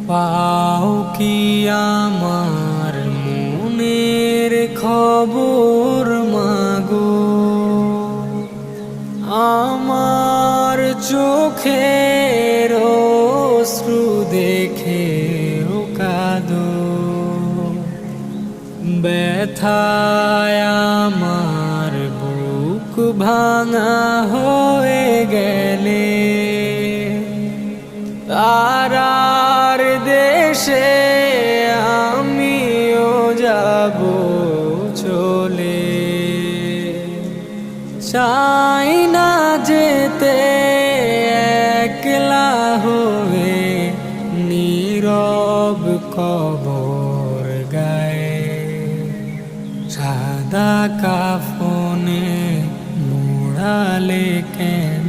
পাও কি আমার মনের খবর মাগো, আমার চোখের অশ্রু দেখে কাঁদো। ব্যথায় আমার বুক ভাঙা হয়ে গেলে তারার দেশে আমিও যাব চলে। চাই না যেতে একলা হয়ে নীরব কবর গায়ে, সাদা কাফনে মোড়ালে কেন